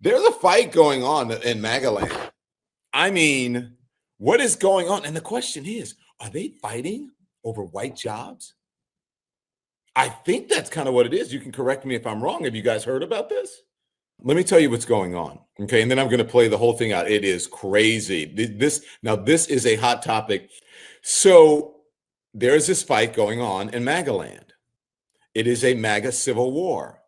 There's a fight going on in MAGA land. I mean, what is going on? And the question is, are they fighting over white jobs? I think that's kind of what it is. You can correct me if I'm wrong. Have you guys heard about this? Let me tell you what's going on. Okay. And then I'm going to play the whole thing out. It is crazy. This is a hot topic. So there's this fight going on in MAGA land. It is a MAGA Civil War.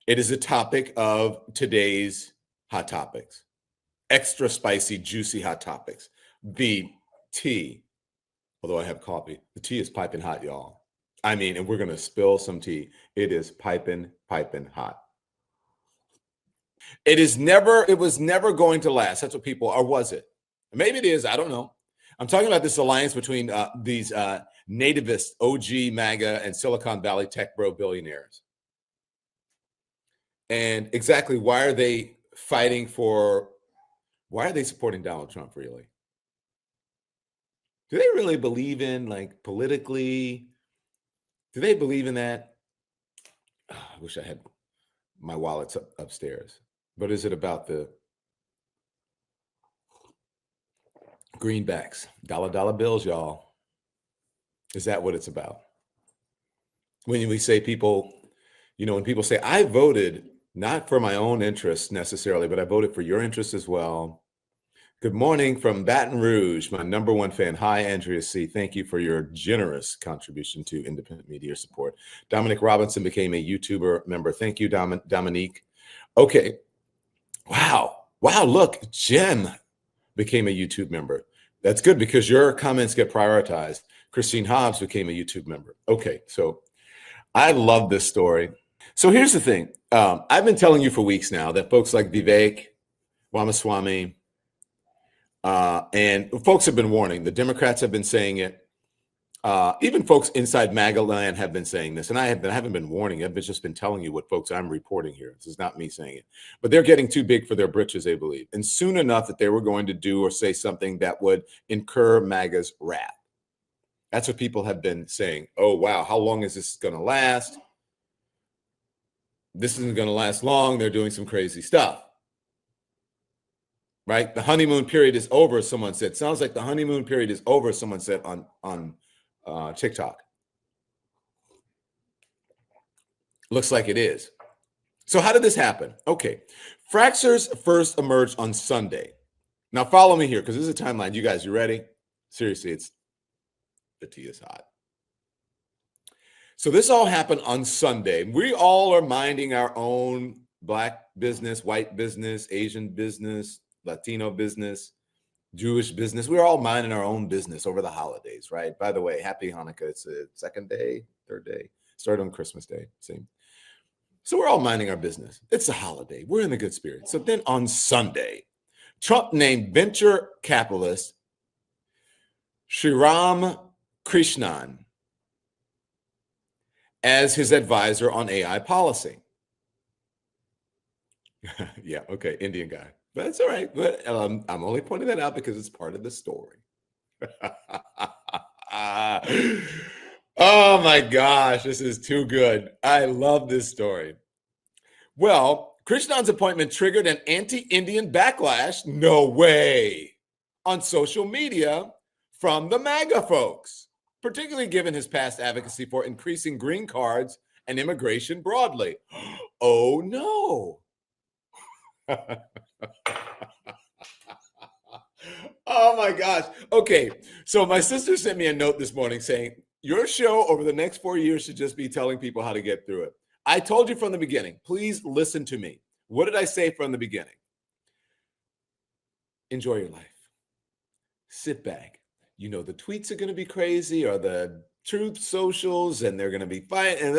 It is a topic of today's hot topics, extra spicy, juicy hot topics. The tea, although I have coffee, the tea is piping hot, y'all. I mean, and we're going to spill some tea. It is piping hot. It was never going to last. That's what people, or was it? Maybe it is. I don't know. I'm talking about this alliance between these nativist OG MAGA and Silicon Valley tech bro billionaires. And exactly why are they supporting Donald Trump, really? Do they really believe in, like, politically? Do they believe in that? Oh, I wish I had my wallets upstairs. But is it about the greenbacks, dollar bills, y'all? Is that what it's about? When we say people, when people say, I voted not for my own interests necessarily, but I voted for your interests as well. Good morning from Baton Rouge, my number one fan. Hi, Andrea C. Thank you for your generous contribution to independent media support. Dominic Robinson became a YouTuber member. Thank you, Dominique. Okay. Wow. Look, Jen became a YouTube member. That's good because your comments get prioritized. Christine Hobbs became a YouTube member. Okay. So I love this story. So here's the thing. I've been telling you for weeks now that folks like Vivek Ramaswamy, and folks have been warning. The Democrats have been saying it. Even folks inside MAGA land have been saying this, and I haven't been warning. I've just been telling you what folks I'm reporting here. This is not me saying it, but they're getting too big for their britches, they believe, and soon enough that they were going to do or say something that would incur MAGA's wrath. That's what people have been saying. Oh wow, how long is this going to last? This isn't going to last long. They're doing some crazy stuff. Right? The honeymoon period is over, someone said. Sounds like the honeymoon period is over, someone said on TikTok. Looks like it is. So how did this happen? Okay. Fractures first emerged on Sunday. Now follow me here because this is a timeline. You guys, you ready? Seriously, the tea is hot. So this all happened on Sunday. We all are minding our own Black business, white business, Asian business, Latino business, Jewish business. We're all minding our own business over the holidays, right? By the way, happy Hanukkah. It's the second day, third day. Started on Christmas Day. Same. So we're all minding our business. It's a holiday. We're in the good spirit. So then on Sunday, Trump named venture capitalist Sriram Krishnan as his advisor on AI policy. Yeah, okay, Indian guy. But that's all right. But I'm only pointing that out because it's part of the story. Oh my gosh, this is too good. I love this story. Well, Krishnan's appointment triggered an anti-Indian backlash, no way, on social media from the MAGA folks, particularly given his past advocacy for increasing green cards and immigration broadly. Oh no. Oh my gosh. Okay. So my sister sent me a note this morning saying, your show over the next 4 years should just be telling people how to get through it. I told you from the beginning, please listen to me. What did I say from the beginning? Enjoy your life. Sit back. The tweets are going to be crazy, or the truth socials, and they're going to be fighting. And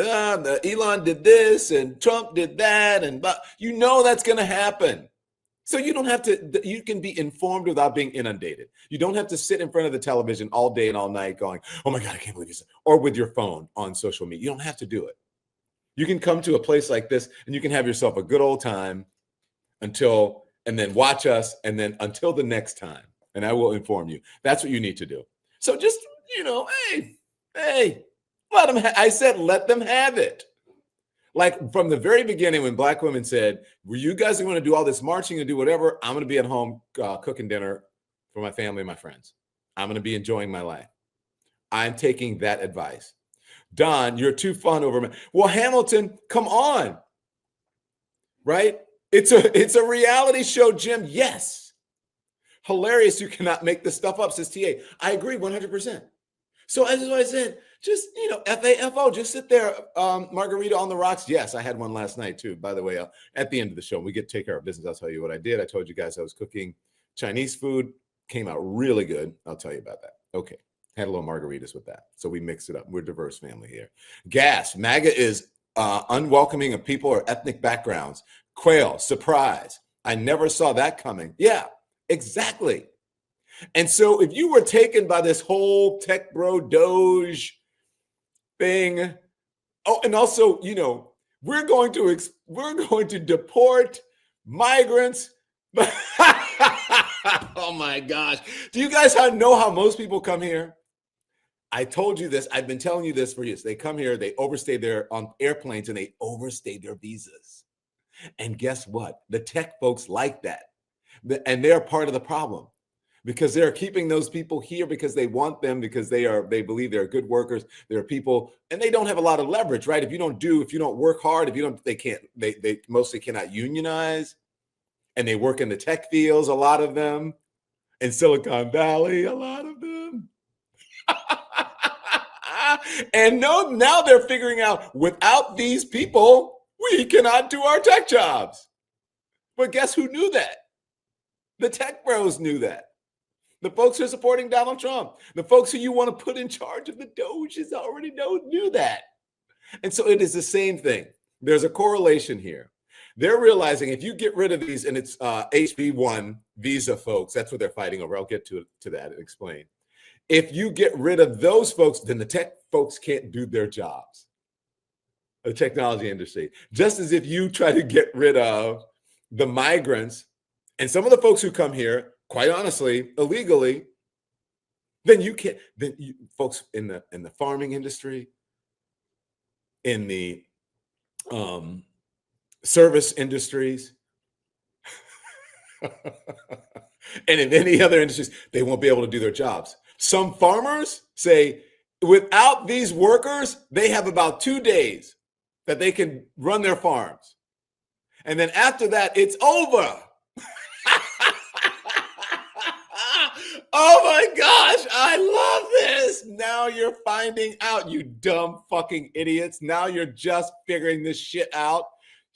Elon did this and Trump did that. And that's going to happen. So you don't have to, you can be informed without being inundated. You don't have to sit in front of the television all day and all night going, oh my God, I can't believe this. Or with your phone on social media. You don't have to do it. You can come to a place like this and you can have yourself a good old time and then watch us, and then until the next time. And I will inform you. That's what you need to do. So just, hey, let them, I said, let them have it. Like from the very beginning, when Black women said, well, you guys are going to do all this marching and do whatever, I'm going to be at home cooking dinner for my family and my friends. I'm going to be enjoying my life. I'm taking that advice. Don, you're too fun over me. Well, Hamilton, come on. Right? It's a reality show, Jim. Yes. Hilarious. You cannot make this stuff up, says TA. I agree 100%. So as I said, just, FAFO, just sit there. Margarita on the rocks. Yes, I had one last night too, by the way. At the end of the show, we get to take care of business. I'll tell you what I did. I told you guys I was cooking Chinese food. Came out really good. I'll tell you about that. Okay. Had a little margaritas with that. So we mixed it up. We're a diverse family here. Gas. MAGA is unwelcoming of people or ethnic backgrounds. Quail. Surprise. I never saw that coming. Yeah, exactly. And so if you were taken by this whole tech bro Doge thing, oh, and also, we're going to deport migrants. Oh my gosh. Do you guys know how most people come here? I told you this. I've been telling you this for years. They come here, they overstay on airplanes, and they overstay their visas. And guess what? The tech folks like that. And they're part of the problem because they're keeping those people here because they want them, because they believe they're good workers. They're people, and they don't have a lot of leverage, right? If you don't work hard, they mostly cannot unionize, and they work in the tech fields, a lot of them. In Silicon Valley, a lot of them. And now they're figuring out, without these people, we cannot do our tech jobs. But guess who knew that? The tech bros knew that. The folks who are supporting Donald Trump, the folks who you want to put in charge of the Doges already knew that. And so it is the same thing. There's a correlation here. They're realizing if you get rid of these, and it's HB1 visa folks, that's what they're fighting over. I'll get to that and explain. If you get rid of those folks, then the tech folks can't do their jobs. The technology industry. Just as if you try to get rid of the migrants and some of the folks who come here, quite honestly, illegally, then you can't. Then folks in the farming industry, in the service industries, and in any other industries, they won't be able to do their jobs. Some farmers say, without these workers, they have about 2 days that they can run their farms. And then after that, it's over. Oh my gosh, I love this. Now you're finding out, you dumb fucking idiots. Now you're just figuring this shit out.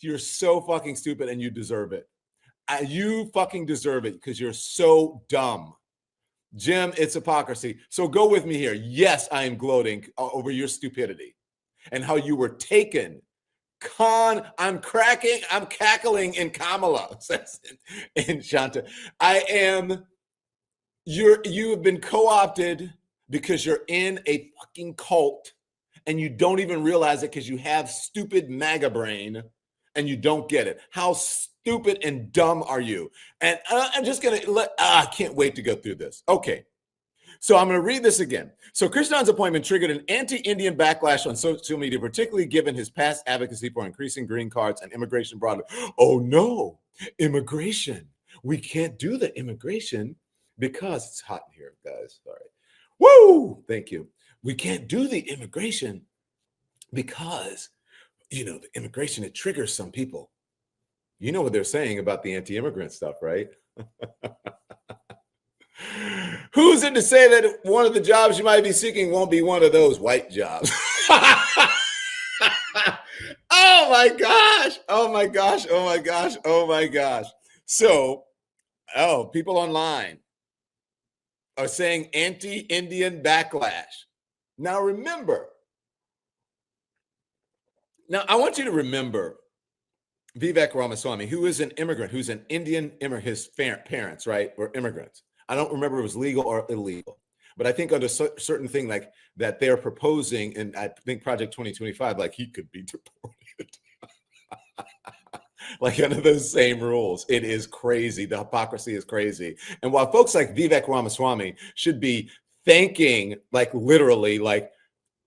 You're so fucking stupid, and you deserve it. You fucking deserve it because you're so dumb. Jim, it's hypocrisy. So go with me here. Yes, I am gloating over your stupidity and how you were taken. I'm cackling in Kamala, says in Shanta. You have been co-opted because you're in a fucking cult and you don't even realize it because you have stupid MAGA brain and you don't get it. How stupid and dumb are you? And I'm just going to I can't wait to go through this. Okay. So I'm going to read this again. So Krishnan's appointment triggered an anti-Indian backlash on social media, particularly given his past advocacy for increasing green cards and immigration broadly. Oh no, immigration. We can't do the immigration because it's hot in here, guys. Sorry. Woo! Thank you. We can't do the immigration because, the immigration, it triggers some people. You know what they're saying about the anti-immigrant stuff, right? Who's it to say that one of the jobs you might be seeking won't be one of those white jobs? Oh my gosh. Oh my gosh. Oh my gosh. Oh my gosh. So, people online are saying anti-Indian backlash. Now remember, I want you to remember Vivek Ramaswamy, who is an immigrant, who's an Indian immigrant. His parents, right, were immigrants. I don't remember if it was legal or illegal, but I think under certain thing like that they're proposing, and I think Project 2025, like he could be deported. Like under those same rules. It is crazy. The hypocrisy is crazy. And while folks like Vivek Ramaswamy should be thanking, like literally, like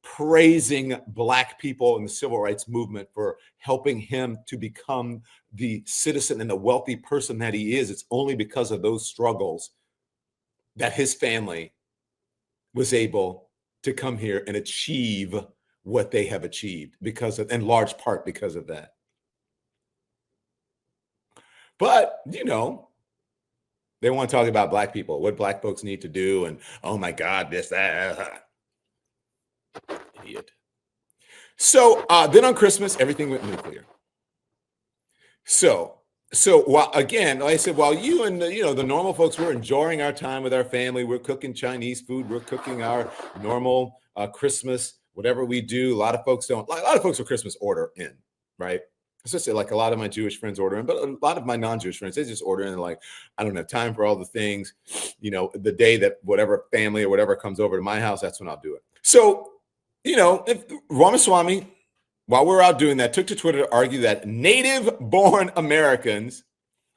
praising Black people in the civil rights movement for helping him to become the citizen and the wealthy person that he is. It's only because of those struggles that his family was able to come here and achieve what they have achieved, because of, in large part because of that. But, you know, they want to talk about Black people, what Black folks need to do, and oh my God, this, that. Idiot. So then on Christmas, everything went nuclear. So while, again, like I said, while you and the normal folks, we're enjoying our time with our family, we're cooking Chinese food, we're cooking our normal Christmas, whatever we do. A lot of folks don't. A lot of folks with Christmas order in, right? Especially like a lot of my Jewish friends order in, but a lot of my non-Jewish friends, they just order in like, I don't have time for all the things. You know, the day that whatever family or whatever comes over to my house, that's when I'll do it. So, you know, if Ramaswamy, while we're out doing that, took to Twitter to argue that native-born Americans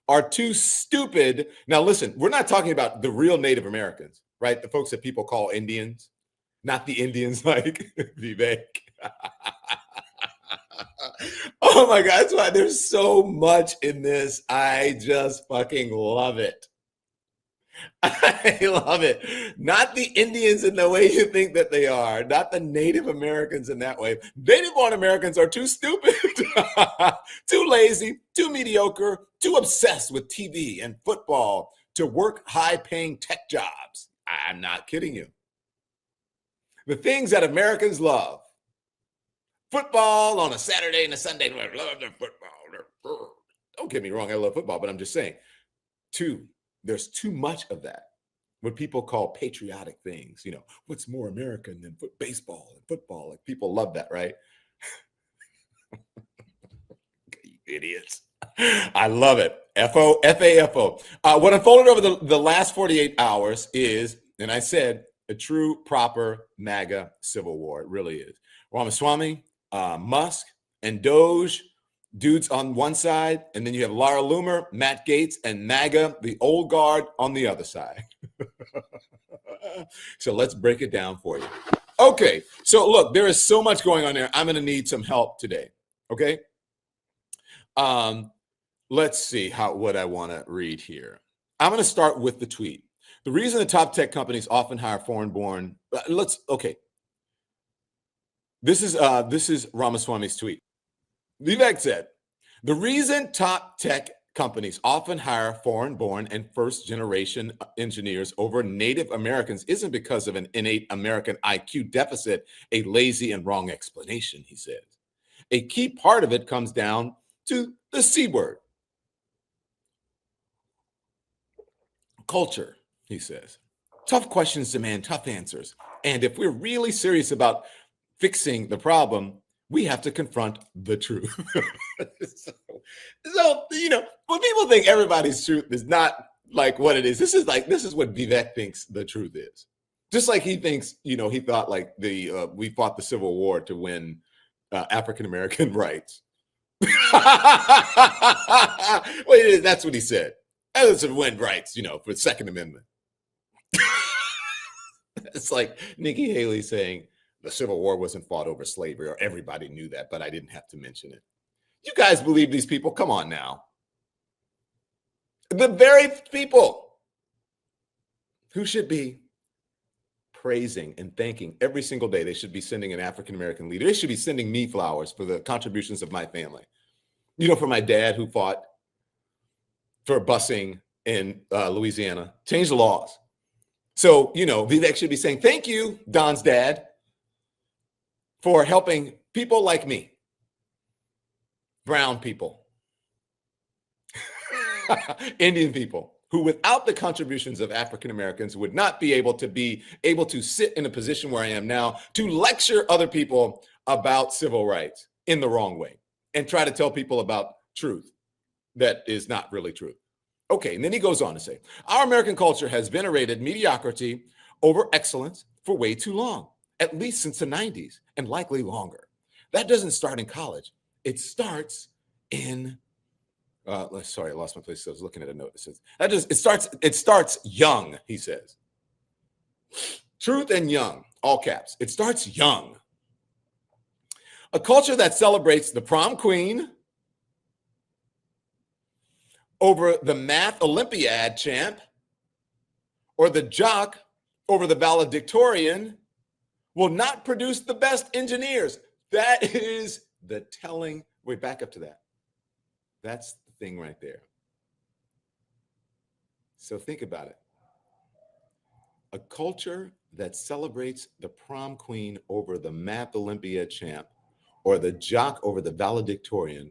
are too stupid. Now, listen, we're not talking about the real Native Americans, right? The folks that people call Indians, not the Indians like Vivek. Oh my God, that's why there's so much in this. I just fucking love it. I love it. Not the Indians in the way you think that they are, not the Native Americans in that way. Native-born Americans are too stupid, too lazy, too mediocre, too obsessed with TV and football to work high-paying tech jobs. I'm not kidding you. The things that Americans love. Football on a Saturday and a Sunday. I love the football. Don't get me wrong, I love football, but I'm just saying, there's too much of that. What people call patriotic things. You know, what's more American than baseball and football? Like, people love that, right? You idiots. I love it. F-A-F-O. What unfolded over the last 48 hours is, and I said, a true, proper MAGA civil war. It really is. Ramaswamy, Musk, and Doge, dudes on one side, and then you have Laura Loomer, Matt Gaetz, and MAGA, the old guard, on the other side. So let's break it down for you. Okay, so look, there is so much going on there. I'm going to need some help today. Okay, let's see what I want to read here. I'm going to start with the tweet. The reason the top tech companies often hire foreign-born. This is Ramaswamy's tweet. Vivek said, the reason top tech companies often hire foreign-born and first-generation engineers over Native Americans isn't because of an innate American IQ deficit, a lazy and wrong explanation, he says. A key part of it comes down to the C word. Culture, he says. Tough questions demand tough answers. And if we're really serious about fixing the problem, we have to confront the truth. so, you know, when people think everybody's truth is not like what it is, this is what Vivek thinks the truth is. Just like he thinks, you know, he thought like we fought the Civil War to win African-American rights. Well, that's what he said. That was to win rights, you know, for the Second Amendment. It's like Nikki Haley saying, the Civil War wasn't fought over slavery, or everybody knew that, but I didn't have to mention it. You guys believe these people? Come on now. The very people who should be praising and thanking every single day. They should be sending an African-American leader. They should be sending me flowers for the contributions of my family. You know, for my dad who fought for busing in Louisiana, changed the laws. So, you know, Vivek should be saying, thank you, Don's dad, for helping people like me, brown people, Indian people, who without the contributions of African Americans would not be able to sit in a position where I am now to lecture other people about civil rights in the wrong way and try to tell people about truth that is not really true. Okay, and then he goes on to say, our American culture has venerated mediocrity over excellence for way too long, at least since the 90s, and likely longer. That doesn't start in college. It starts in, sorry, I lost my place. I was looking at a note. It starts young, he says. Truth and young, all caps. It starts young. A culture that celebrates the prom queen over the math Olympiad champ or the jock over the valedictorian will not produce the best engineers. That is the telling. Wait, back up to that. That's the thing right there. So think about it. A culture that celebrates the prom queen over the math Olympiad champ or the jock over the valedictorian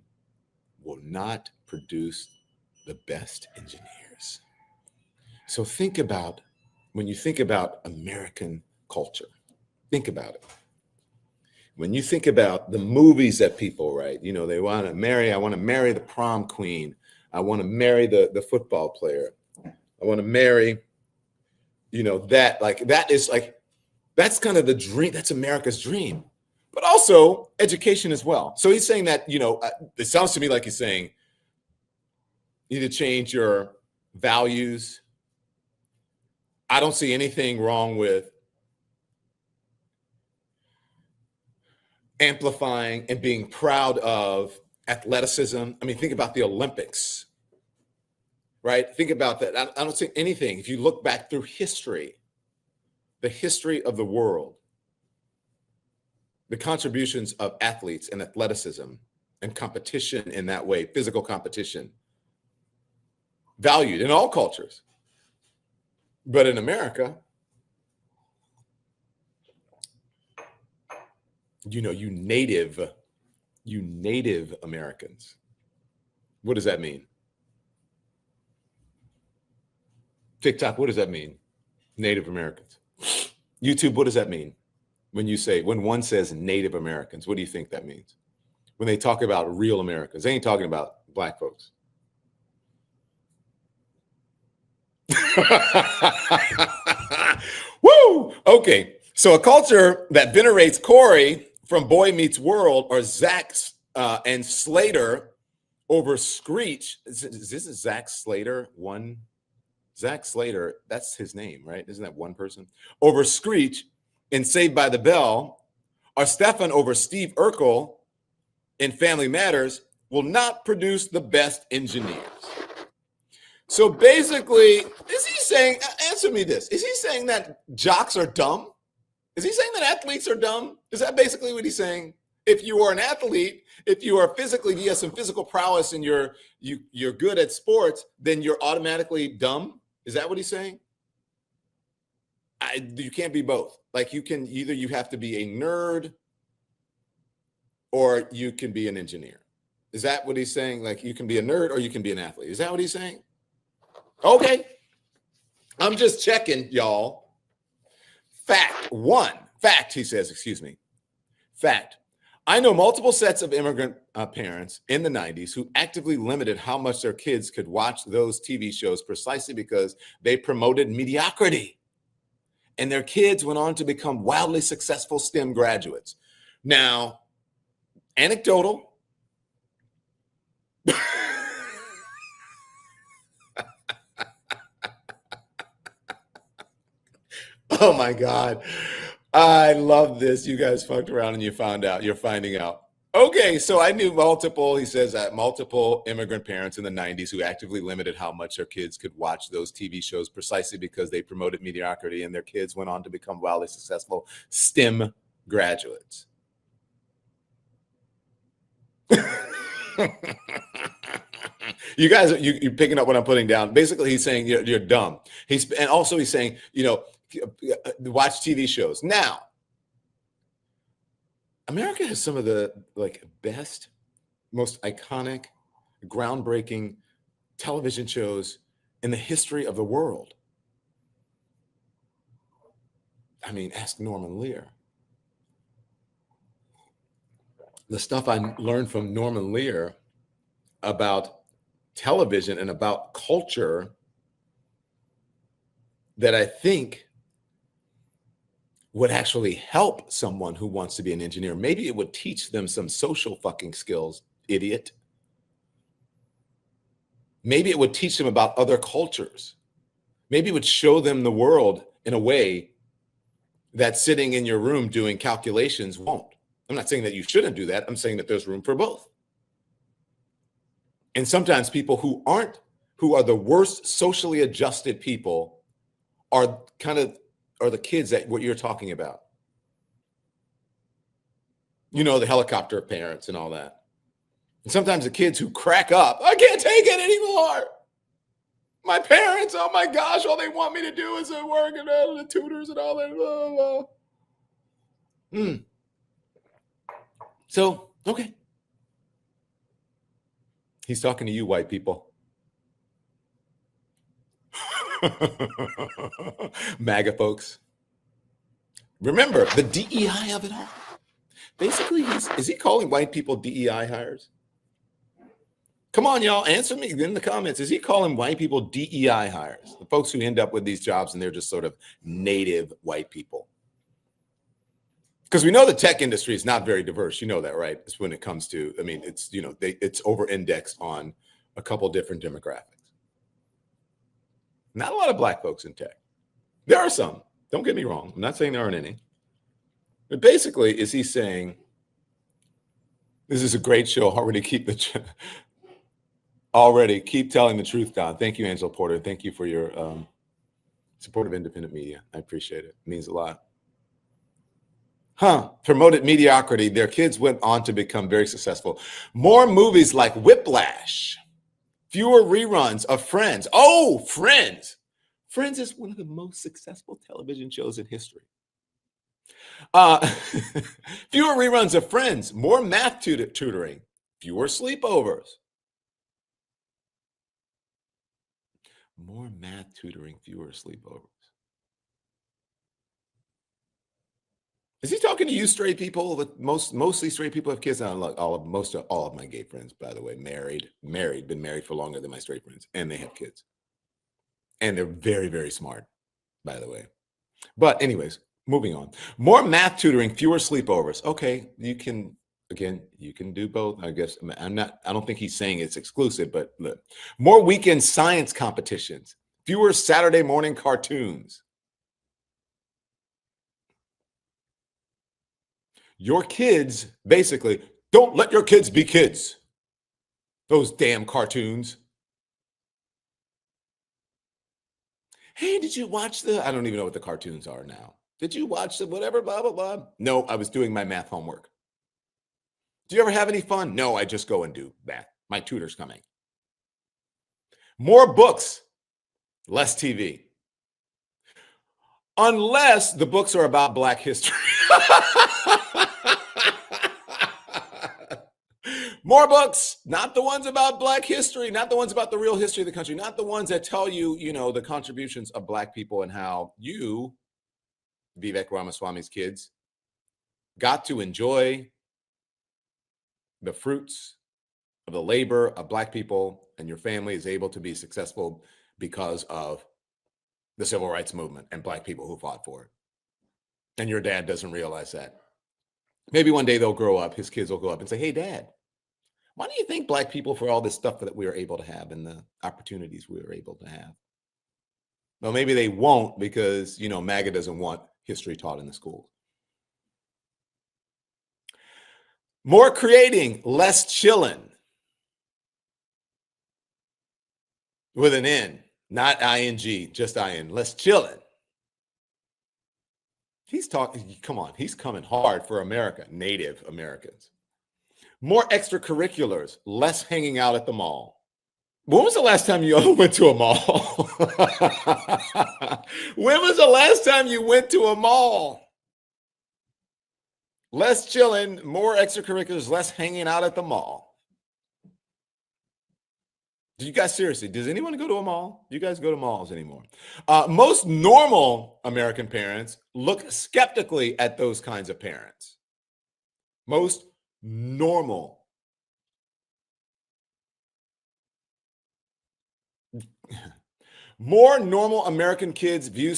will not produce the best engineers. So think about, when you think about American culture, think about it. When you think about the movies that people write, you know, they want to marry, I want to marry the prom queen. I want to marry the football player. I want to marry, you know, that is that's kind of the dream. That's America's dream, but also education as well. So he's saying that, you know, it sounds to me like he's saying you need to change your values. I don't see anything wrong with amplifying and being proud of athleticism. I mean, think about the Olympics, right? Think about that. I don't see anything. If you look back through history, the history of the world, the contributions of athletes and athleticism and competition in that way, physical competition, valued in all cultures. But in America, you know, you native Americans. What does that mean? TikTok, what does that mean? Native Americans. YouTube, what does that mean? When one says Native Americans, what do you think that means? When they talk about real Americans, they ain't talking about Black folks. Woo! Okay. So a culture that venerates Corey from Boy Meets World or Zach and Slater over Screech. Is this Zach Slater? Zach Slater, that's his name, right? Isn't that one person? Over Screech in Saved by the Bell, or Stefan over Steve Urkel in Family Matters will not produce the best engineers. So basically, is he saying, answer me this, is he saying that jocks are dumb? Is he saying that athletes are dumb? Is that basically what he's saying? If you are an athlete, if you are physically, you have some physical prowess and you're good at sports, then you're automatically dumb? Is that what he's saying? You can't be both. Like you have to be a nerd or you can be an engineer. Is that what he's saying? Like you can be a nerd or you can be an athlete. Is that what he's saying? Okay. I'm just checking, y'all. Fact, he says, excuse me. Fact. I know multiple sets of immigrant parents in the 90s who actively limited how much their kids could watch those TV shows precisely because they promoted mediocrity. And their kids went on to become wildly successful STEM graduates. Now, anecdotal. Oh my God. I love this. You guys fucked around and you're finding out. Okay, so I knew he says that multiple immigrant parents in the 90s who actively limited how much their kids could watch those TV shows precisely because they promoted mediocrity and their kids went on to become wildly successful STEM graduates. You guys, you're picking up what I'm putting down. Basically, he's saying you're dumb. He's saying, watch TV shows. Now, America has some of the best, most iconic, groundbreaking television shows in the history of the world. I mean, ask Norman Lear. The stuff I learned from Norman Lear about television and about culture that I think would actually help someone who wants to be an engineer. Maybe it would teach them some social fucking skills, idiot. Maybe it would teach them about other cultures. Maybe it would show them the world in a way that sitting in your room doing calculations won't. I'm not saying that you shouldn't do that. I'm saying that there's room for both. And sometimes people who are the worst socially adjusted people are the kids that what you're talking about. You know, the helicopter parents and all that. And sometimes the kids who crack up, I can't take it anymore. My parents, oh my gosh, all they want me to do is work and the tutors and all that. Blah, blah. So, okay. He's talking to you, white people. MAGA folks. Remember the DEI of it all. Basically, is he calling white people DEI hires? Come on, y'all, answer me in the comments. Is he calling white people DEI hires? The folks who end up with these jobs and they're just sort of native white people. Because we know the tech industry is not very diverse. You know that, right? It's when it comes to, I mean, it's, you know, it's over-indexed on a couple different demographics. Not a lot of black folks in tech. There are some. Don't get me wrong. I'm not saying there aren't any. But basically, is he saying, this is a great show. Already keep telling the truth, Don. Thank you, Angela Porter. Thank you for your support of independent media. I appreciate it. It means a lot. Promoted mediocrity. Their kids went on to become very successful. More movies like Whiplash. Fewer reruns of Friends. Oh, Friends. Friends is one of the most successful television shows in history. Fewer reruns of Friends. More math tutoring. Fewer sleepovers. More math tutoring. Fewer sleepovers. Is he talking to you straight people? Mostly straight people have kids. All of my gay friends, by the way, been married for longer than my straight friends, and they have kids. And they're very, very smart, by the way. But anyways, moving on. More math tutoring, fewer sleepovers. Okay, you can do both. I guess I don't think he's saying it's exclusive, but look. More weekend science competitions, fewer Saturday morning cartoons. Your kids, basically, don't let your kids be kids. Those damn cartoons. Hey, did you watch I don't even know what the cartoons are now. Did you watch the whatever, blah, blah, blah? No, I was doing my math homework. Do you ever have any fun? No, I just go and do math. My tutor's coming. More books, less TV. Unless the books are about Black history. More books, not the ones about Black history, not the ones about the real history of the country, not the ones that tell you, the contributions of Black people and how you, Vivek Ramaswamy's kids, got to enjoy the fruits of the labor of Black people, and your family is able to be successful because of the civil rights movement and Black people who fought for it. And your dad doesn't realize that. Maybe one day they'll grow up, his kids will go up and say, hey, Dad, why do you thank Black people for all this stuff that we were able to have and the opportunities we were able to have? Well, maybe they won't because, MAGA doesn't want history taught in the schools. More creating, less chilling. With an N, not ing, just in. Less chilling. He's talking, come on, he's coming hard for America, Native Americans. More extracurriculars, less hanging out at the mall. When was the last time you went to a mall? When was the last time you went to a mall? Less chilling, more extracurriculars, less hanging out at the mall. Do you guys seriously, does anyone go to a mall? Do you guys go to malls anymore? Most normal American parents look skeptically at those kinds of parents. Most normal. More normal American kids view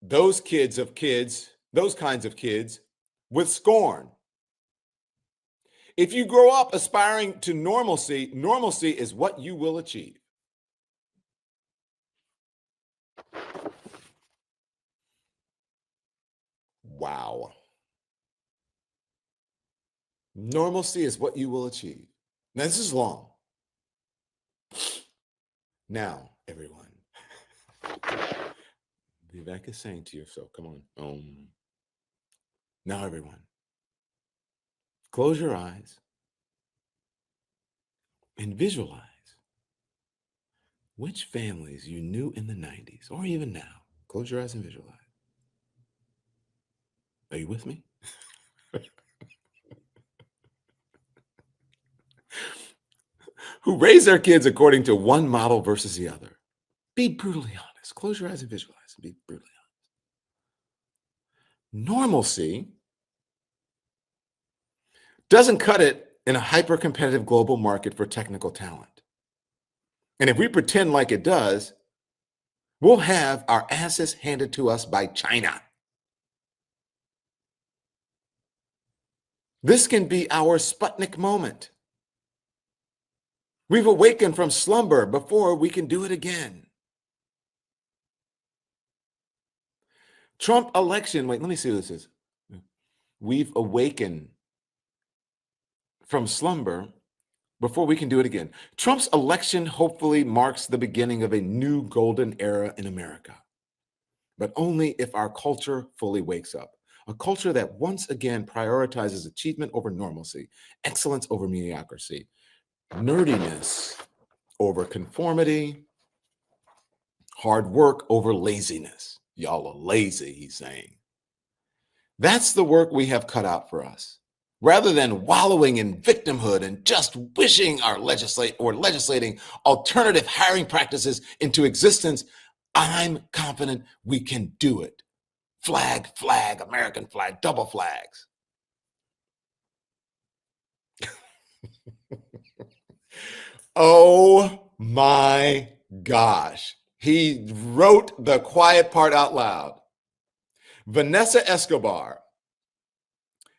those kinds of kids with scorn. If you grow up aspiring to normalcy, normalcy is what you will achieve. Wow. Normalcy is what you will achieve. Now, this is long. Now, everyone, Vivek is saying to yourself, come on. Now, everyone, close your eyes and visualize which families you knew in the 90s or even now. Close your eyes and visualize. Are you with me? Who raise their kids according to one model versus the other. Be brutally honest. Close your eyes and visualize and be brutally honest. Normalcy doesn't cut it in a hyper-competitive global market for technical talent. And if we pretend like it does, we'll have our asses handed to us by China. This can be our Sputnik moment. We've awakened from slumber before we can do it again. Trump election, wait, let me see what this is. We've awakened from slumber before we can do it again. Trump's election hopefully marks the beginning of a new golden era in America, but only if our culture fully wakes up. A culture that once again prioritizes achievement over normalcy, excellence over mediocrity, nerdiness over conformity, hard work over laziness. Y'all are lazy, he's saying. That's the work we have cut out for us. Rather than wallowing in victimhood and just wishing our legislating alternative hiring practices into existence, I'm confident we can do it. Flag, flag, American flag, double flags. Oh my gosh. He wrote the quiet part out loud. Vanessa Escobar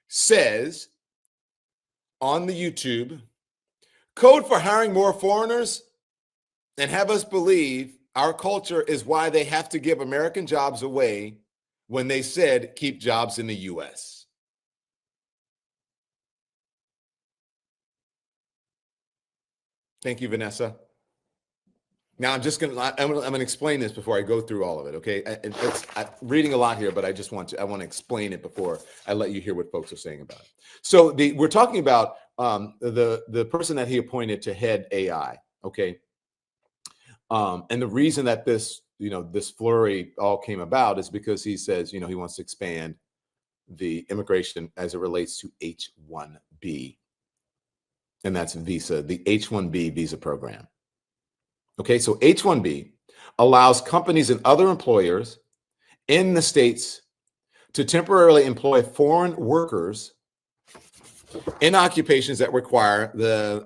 says on the YouTube, code for hiring more foreigners and have us believe our culture is why they have to give American jobs away when they said keep jobs in the US. Thank you, Vanessa. Now I'm going to explain this before I go through all of it. Okay. I'm reading a lot here, but I want to explain it before I let you hear what folks are saying about it. So we're talking about the person that he appointed to head AI. Okay. And the reason that this flurry all came about is because he says, he wants to expand the immigration as it relates to H-1B. And that's visa, the H-1B visa program. Okay, so H-1B allows companies and other employers in the States to temporarily employ foreign workers in occupations that require the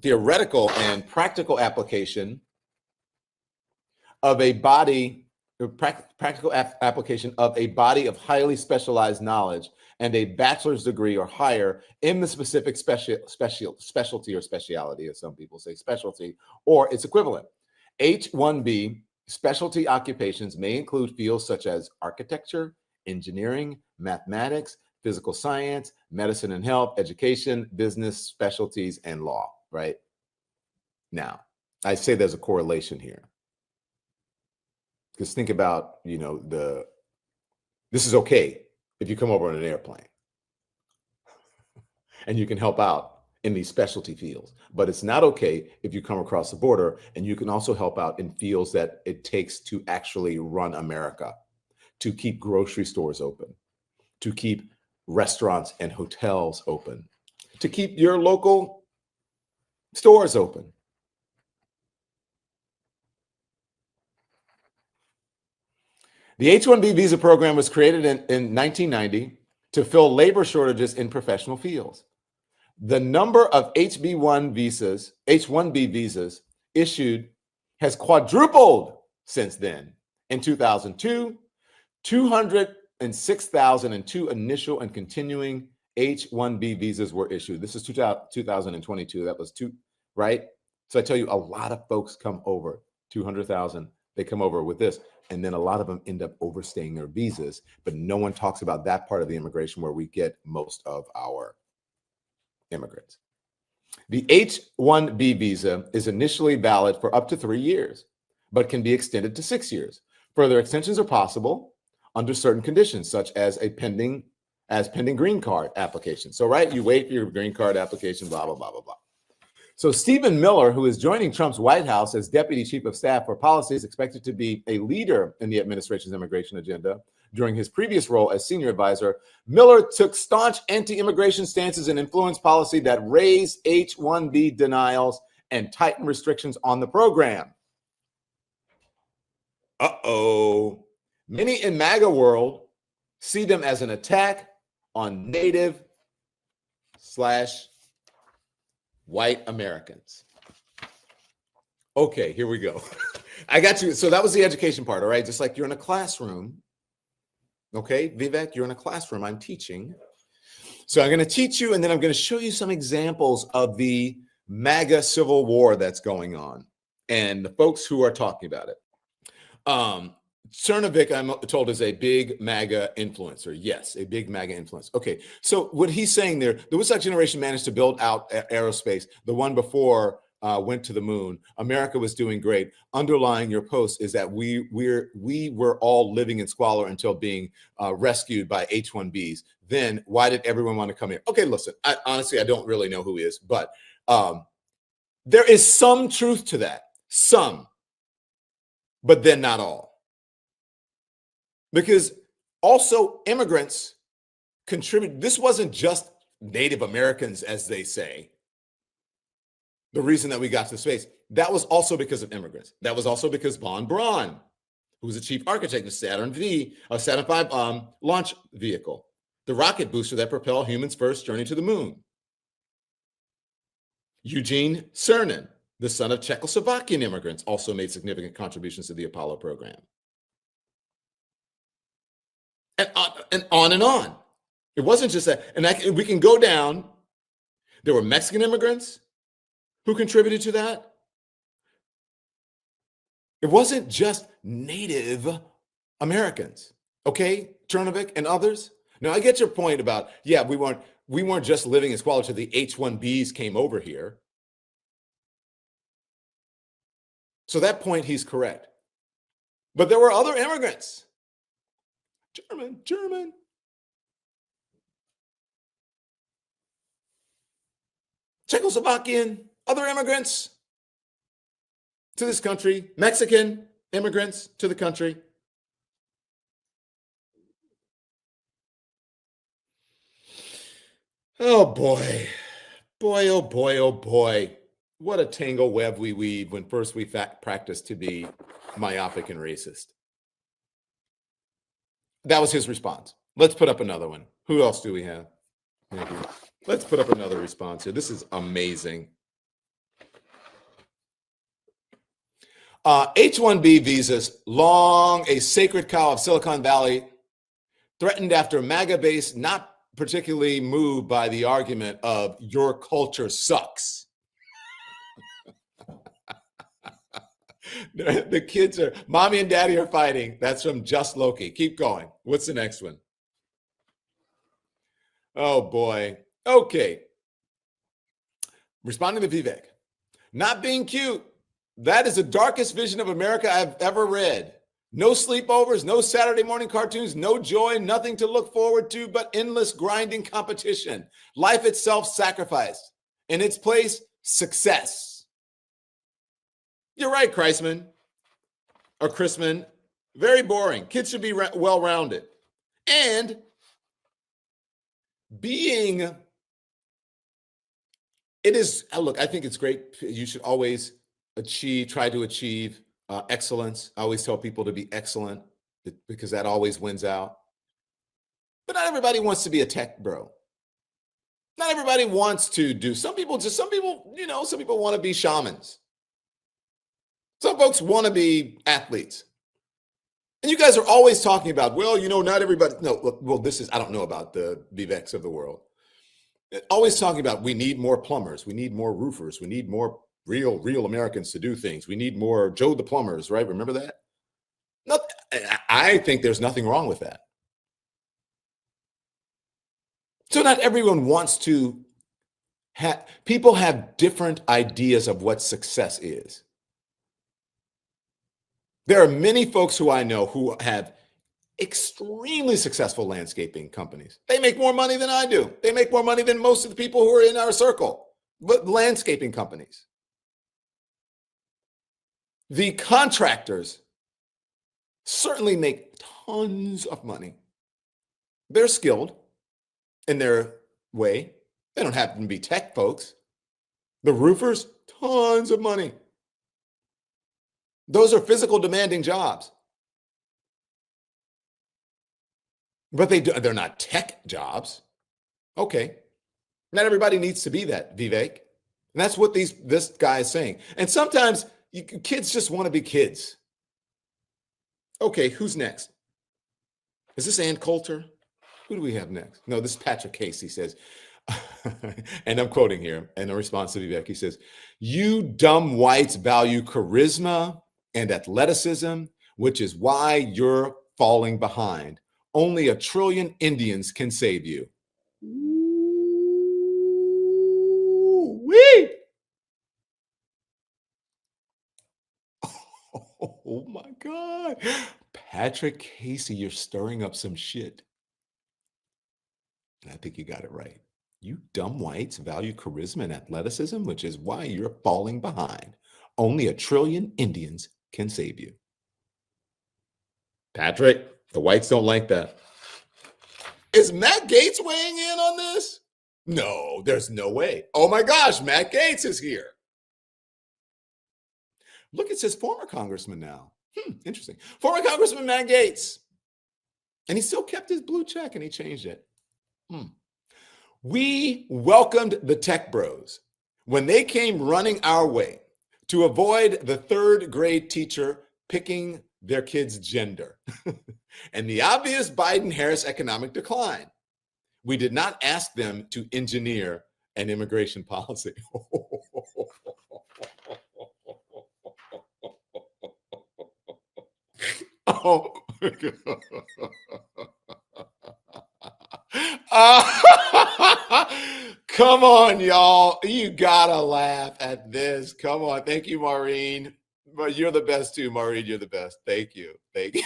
theoretical and practical application of a body, application of a body of highly specialized knowledge and a bachelor's degree or higher in the specific specialty or speciality, as some people say, specialty, or its equivalent. H-1B specialty occupations may include fields such as architecture, engineering, mathematics, physical science, medicine and health, education, business, specialties, and law, right? Now, I say there's a correlation here. Because think about, this is okay if you come over on an airplane and you can help out in these specialty fields, but it's not okay if you come across the border and you can also help out in fields that it takes to actually run America, to keep grocery stores open, to keep restaurants and hotels open, to keep your local stores open. The H-1B visa program was created in 1990 to fill labor shortages in professional fields. The number of H-1B visas issued has quadrupled since then. In 2002, 206,002 initial and continuing H-1B visas were issued. This is 2022. That was right? So I tell you, a lot of folks come over, 200,000. They come over with this. And then a lot of them end up overstaying their visas, but no one talks about that part of the immigration where we get most of our immigrants. The H-1B visa is initially valid for up to 3 years, but can be extended to 6 years. Further extensions are possible under certain conditions, such as pending green card application. So, right, you wait for your green card application, blah, blah, blah, blah, blah. So Stephen Miller, who is joining Trump's White House as Deputy Chief of Staff for Policy, is expected to be a leader in the administration's immigration agenda. During his previous role as senior advisor, Miller took staunch anti-immigration stances and influenced policy that raised H-1B denials and tightened restrictions on the program. Uh-oh. Many in MAGA world see them as an attack on native / white Americans. Okay, here we go. I got you. So that was the education part, all right? Just like you're in a classroom. Okay, Vivek, you're in a classroom. I'm teaching. So I'm going to teach you, and then I'm going to show you some examples of the MAGA Civil War that's going on and the folks who are talking about it. Cernovic, I'm told, is a big MAGA influencer. Yes, a big MAGA influence. Okay, so what he's saying there, the Woodstock generation managed to build out aerospace. The one before went to the moon. America was doing great. Underlying your post is that we were all living in squalor until being rescued by H-1Bs. Then why did everyone want to come here? Okay, listen, honestly, I don't really know who he is, but there is some truth to that. Some, but then not all. Because also immigrants contribute. This wasn't just Native Americans, as they say. The reason that we got to space, that was also because of immigrants. That was also because von Braun, who was the chief architect of Saturn V, Saturn V launch vehicle, the rocket booster that propelled humans' first journey to the moon. Eugene Cernan, the son of Czechoslovakian immigrants, also made significant contributions to the Apollo program. And on and on. It wasn't just that. And we can go down. There were Mexican immigrants who contributed to that. It wasn't just Native Americans. Okay, Chernovic and others. Now I get your point about, yeah, we weren't just living in squalor till the H-1Bs came over here. So that point, he's correct. But there were other immigrants. German. Czechoslovakian, other immigrants to this country, Mexican immigrants to the country. Oh boy, oh boy, oh boy. What a tangle web we weave when first we practice to be myopic and racist. That was his response. Let's put up another one. Who else do we have? Thank you. Let's put up another response here. This is amazing. H-1B visas, long a sacred cow of Silicon Valley, threatened after MAGA base, not particularly moved by the argument of your culture sucks. The kids are, mommy and daddy are fighting. That's from Just Loki. Keep going. What's the next one? Oh boy. Okay. Responding to Vivek. Not being cute. That is the darkest vision of America I've ever read. No sleepovers, no Saturday morning cartoons, no joy, nothing to look forward to but endless grinding competition. Life itself sacrificed. In its place, success. You're right, Chrisman. Or Chrisman. Very boring. Kids should be well-rounded. And it is, look, I think it's great. You should always try to achieve excellence. I always tell people to be excellent because that always wins out. But not everybody wants to be a tech bro. Not everybody wants to do, some people want to be shamans. Some folks want to be athletes. And you guys are always talking about, well, not everybody. No, look, well, I don't know about the Viveks of the world. Always talking about, we need more plumbers. We need more roofers. We need more real Americans to do things. We need more Joe the plumbers, right? Remember that? I think there's nothing wrong with that. So not everyone wants to People have different ideas of what success is. There are many folks who I know who have extremely successful landscaping companies. They make more money than I do. They make more money than most of the people who are in our circle, but landscaping companies. The contractors certainly make tons of money. They're skilled in their way. They don't happen to be tech folks. The roofers, tons of money. Those are physical demanding jobs. But they're not tech jobs. Okay. Not everybody needs to be that, Vivek. And that's what this guy is saying. And sometimes kids just want to be kids. Okay, who's next? Is this Ann Coulter? Who do we have next? No, this is Patrick Casey says, and I'm quoting here in response to Vivek, he says, "You dumb whites value charisma and athleticism, which is why you're falling behind. Only 1 trillion Indians can save you." Wee! Oh my God. Patrick Casey, you're stirring up some shit. And I think you got it right. You dumb whites value charisma and athleticism, which is why you're falling behind. Only 1 trillion Indians can save you. Patrick, the whites don't like that. Is Matt Gaetz weighing in on this? No, there's no way. Oh my gosh, Matt Gaetz is here. Look, it says former congressman now. Interesting. Former Congressman Matt Gaetz. And he still kept his blue check and he changed it. We welcomed the tech bros when they came running our way to avoid the 3rd grade teacher picking their kid's gender and the obvious Biden-Harris economic decline. We did not ask them to engineer an immigration policy. Oh, come on, y'all. You gotta laugh at this. Come on. Thank you, Maureen. But you're the best too, Maureen. You're the best. Thank you. Thank you.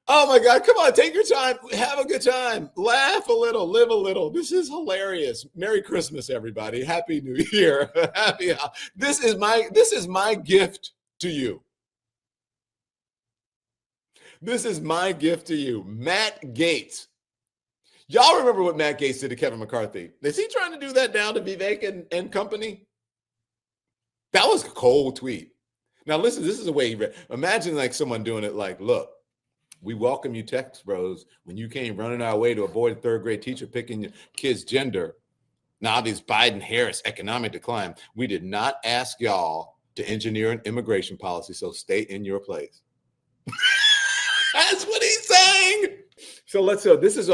Oh my God. Come on. Take your time. Have a good time. Laugh a little. Live a little. This is hilarious. Merry Christmas, everybody. Happy New Year. This is my gift to you. This is my gift to you. Matt Gaetz. Y'all remember what Matt Gaetz did to Kevin McCarthy? Is he trying to do that down to Vivek and company? That was a cold tweet. Now listen, this is the way he read. Imagine like someone doing it like, look, we welcome you tech bros when you came running our way to avoid a 3rd grade teacher picking your kid's gender. Now this Biden-Harris economic decline. We did not ask y'all to engineer an immigration policy, so stay in your place. That's what he's saying. So this is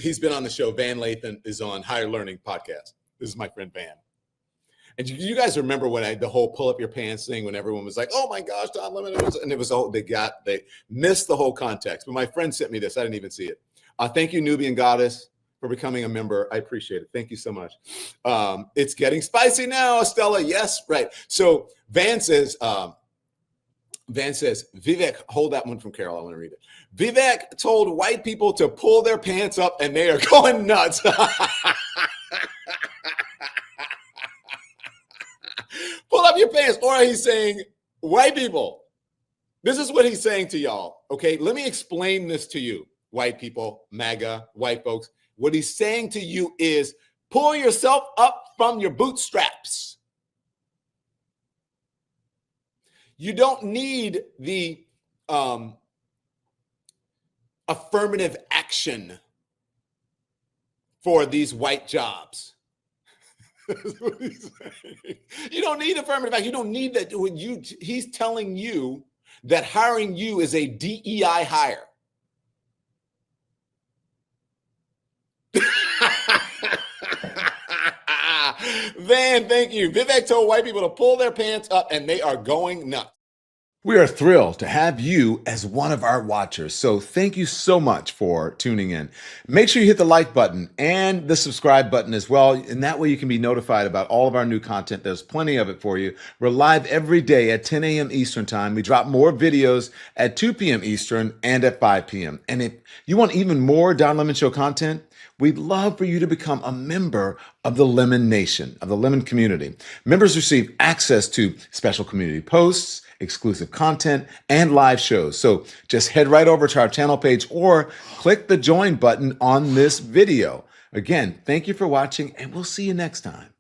he's been on the show. Van Lathan is on Higher Learning podcast. This is my friend Van. And you guys remember when the whole pull up your pants thing, when everyone was like, "Oh my gosh, Don Lemon," and it was they missed the whole context. But my friend sent me this. I didn't even see it. Thank you, Nubian Goddess, for becoming a member. I appreciate it. Thank you so much. It's getting spicy now, Stella. Yes, right. So Van says, Vivek, hold that one from Carol. I want to read it. Vivek told white people to pull their pants up and they are going nuts. Pull up your pants. Or he's saying, white people, this is what he's saying to y'all. Okay, let me explain this to you, white people, MAGA, white folks. What he's saying to you is pull yourself up from your bootstraps. You don't need the affirmative action for these white jobs. That's what he's saying. You don't need affirmative action. You don't need that. He's telling you that hiring you is a DEI hire. Van, thank you. Vivek told white people to pull their pants up and they are going nuts. We are thrilled to have you as one of our watchers. So thank you so much for tuning in. Make sure you hit the like button and the subscribe button as well. And that way you can be notified about all of our new content. There's plenty of it for you. We're live every day at 10 a.m. Eastern time. We drop more videos at 2 p.m. Eastern and at 5 p.m. And if you want even more Don Lemon Show content, we'd love for you to become a member of the Lemon Nation, of the Lemon community. Members receive access to special community posts, exclusive content, and live shows. So just head right over to our channel page or click the join button on this video. Again, thank you for watching, and we'll see you next time.